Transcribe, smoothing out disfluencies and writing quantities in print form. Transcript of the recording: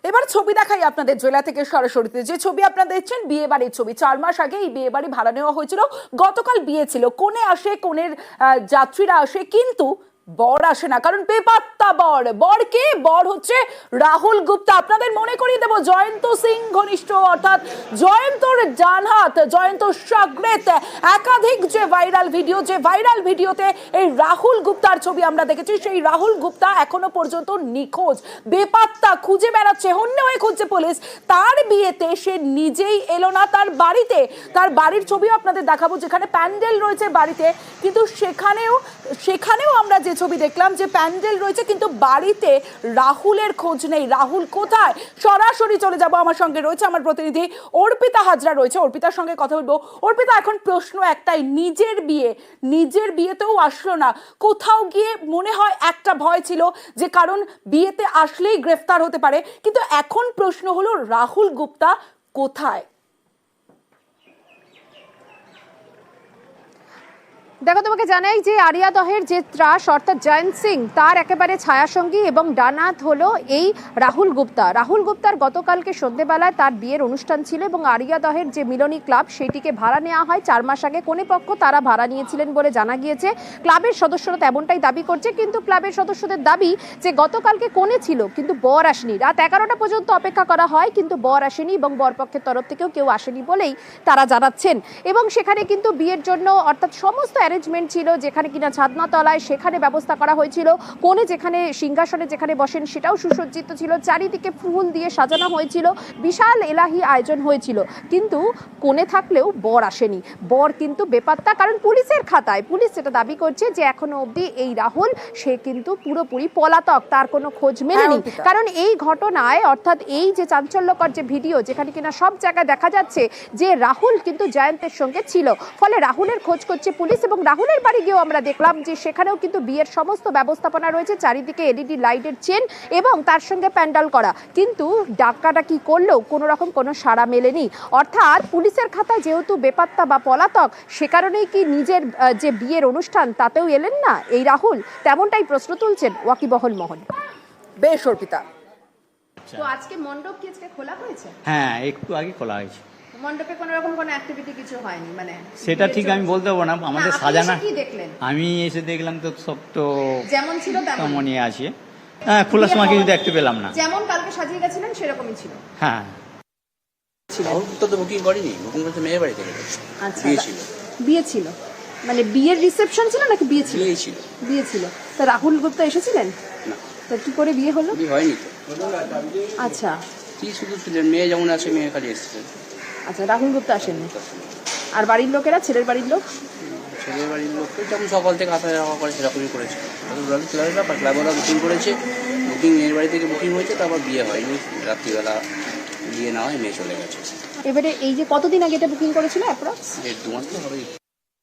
এবার ছবি দেখাই আপনাদের জেলা থেকে সরাসরিতে। যে ছবি আপনারা দেখছেন বিয়ে বাড়ির ছবি। 4 মাস আগে এই বিয়ে বাড়ি ভাড়া নেওয়া হয়েছিল। গতকাল বিয়ে ছিল, কনে আসে, কনের যাত্রীরা আসে, কিন্তু বর আসে না, কারণ বেপাত্তা বর। বর কে? বর হচ্ছে রাহুল গুপ্তা। আপনাদের মনে করিয়ে দেব, জয়ন্ত সিং ঘনিষ্ঠ, অর্থাৎ জয়ন্তর ডানহাত, জয়ন্ত সাগরেত। একাধিক যে ভাইরাল ভিডিওতে এই রাহুল গুপ্তার ছবি আমরা দেখেছি। সেই রাহুল গুপ্তা এখনো পর্যন্ত নিখোঁজ, বেপাত্তা, খুঁজে বেড়াচ্ছে, হন্যে হয়ে খুঁজছে পুলিশ। তার বিয়েতে সে নিজেই এলো না তার বাড়িতে। তার বাড়ির ছবিও আপনাদের দেখাবো, যেখানে প্যান্ডেল রয়েছে বাড়িতে, কিন্তু সেখানেও আমরা যে ছবি দেখলাম যে প্যান্ডেল রয়েছে, কিন্তু বাড়িতে রাহুলের খোঁজ নেই। রাহুল কোথায়? সরাসরি চলে যাব, আমার সঙ্গে রয়েছে আমার প্রতিনিধি অর্পিতা হাজরা রয়েছে, অর্পিতার সঙ্গে কথা বলবো। অর্পিতা, এখন প্রশ্ন একটাই, নিজের বিয়েতেও আসলো না, কোথাও গিয়ে মনে হয় একটা ভয় ছিল যে কারণ বিয়েতে আসলেই গ্রেফতার হতে পারে, কিন্তু এখন প্রশ্ন হলো রাহুল গুপ্তা কোথায়? দেখো, তোমাকে জানাই যে আরিয়া দহের যে ত্রাস অর্থাৎ জয়ন্ত সিং, তার একেবারে ছায়াসঙ্গী এবং ডানাত হলো এই রাহুল গুপ্তা। রাহুল গুপ্তার গতকালকে সন্ধ্যেবেলায় তার বিয়ের অনুষ্ঠান ছিল এবং আরিয়া দহের যে মিলনী ক্লাব সেটিকে ভাড়া নেওয়া হয় 4 মাস আগে। কোনে পক্ষ তারা ভাড়া নিয়েছিলেন বলে জানা গিয়েছে। ক্লাবের সদস্যরা তেমনটাই দাবি করছে, কিন্তু ক্লাবের সদস্যদের দাবি যে গতকালকে কোনে ছিল কিন্তু বর আসেনি। রাত 11টা পর্যন্ত অপেক্ষা করা হয়, কিন্তু বর আসেনি এবং বরপক্ষের তরফ থেকেও কেউ আসেনি বলেই তারা জানাচ্ছেন। এবং সেখানে কিন্তু বিয়ের জন্য অর্থাৎ সমস্ত অ্যারেঞ্জমেন্ট ছিল, যেখানে কিনা ছাদনাতলায় সেখানে ব্যবস্থা করা হয়েছিল। কোণে যেখানে সিংহাসনে যেখানে বসেন সেটাও সুসজ্জিত ছিল, চারিদিকে ফুল দিয়ে সাজানো হয়েছিল, বিশাল এলাহি আয়োজন হয়েছিল, কিন্তু কোণে থাকলেও বর আসেনি। বর কিন্তু বেপাত্তা, কারণ পুলিশের খাতায় পুলিশ যেটা দাবি করছে যে এখনো অবধি এই রাহুল সে কিন্তু পুরোপুরি পলাতক, তার কোনো খোঁজ মেলেনি। কারণ এই ঘটনায় অর্থাৎ এই যে চাঞ্চল্যকর যে ভিডিও, যেখানে কিনা সব জায়গায় দেখা যাচ্ছে যে রাহুল কিন্তু জয়ন্তের সঙ্গে ছিল, ফলে রাহুলের খোঁজ করছে পুলিশ। এবং রাহুলের বাড়ি গিয়েও আমরা দেখলাম যে সেখানেও কিন্তু বিয়ের সমস্ত ব্যবস্থাপনা রয়েছে, চারিদিকে এলইডি লাইটের চেন এবং তার সঙ্গে প্যান্ডেল করা, কিন্তু ডাকাডাকি করলেও কোনো রকম কোনো সাড়া মেলেনি। অর্থাৎ পুলিশের খাতায় যেহেতু বেপাত্তা বা পলাতক, সে কারণেই কি নিজের যে বিয়ের অনুষ্ঠান তাতেও এলেন না এই রাহুল? তেমনটাই প্রশ্ন তুলছেন ওয়াকিবহল মহল। বেশ অর্পিতা, তো আজকে মণ্ডপ কি আজকে খোলা হয়েছে? হ্যাঁ, একটু আগে খোলা হয়েছে। মণ্ডপে কোনো রকম কোনো অ্যাক্টিভিটি কিছু হয়নি, মানে সেটা ঠিক আমি বলতে পারবো না, আমাদের সাজানা। কি দেখলেন? আমি এসে দেখলাম তো সব তো যেমন ছিল তেমনই আছে। হ্যাঁ, খোলার সময় কিছু দেখতে পেলাম না। যেমন কালকে সাজিয়ে গেছিলেন সেরকমই ছিল। হ্যাঁ, তো বুকিং করিনি, বুকিং করতে মেয়ে বাড়ি থেকে। আচ্ছা, বিয়ে ছিল। মানে বিয়ের রিসেপশন ছিল নাকি বিয়ে ছিল? বিয়ে ছিল। তা রাহুল গুপ্তা এসেছিলেন? না। তা কি করে বিয়ে হলো? বিয়ে হয়নি তো। আচ্ছা কি শুধু মেয়ে যেমন আছে, মেয়ে খালি এসেছে। আচ্ছা, রাহুল গুপ্তা আসেননি। আর বাড়ির লোকেরা, ছেলের বাড়ির লোক? ছেলের বাড়ির লোক যেমন সকাল থেকে আসা যাওয়া করে সেরকমই করেছে। ক্লাবরা বুকিং করেছে, বুকিং মেয়ের বাড়ি থেকে বুকিং হয়েছে, তারপর বিয়ে হয়নি। রাত্রিবেলা বিয়ে না হয় মেয়ে চলে গেছে। এবারে এই যে কতদিন আগে এটা বুকিং করেছিল? অ্যাপ্রক্স 1-2 মাস তো হবেই।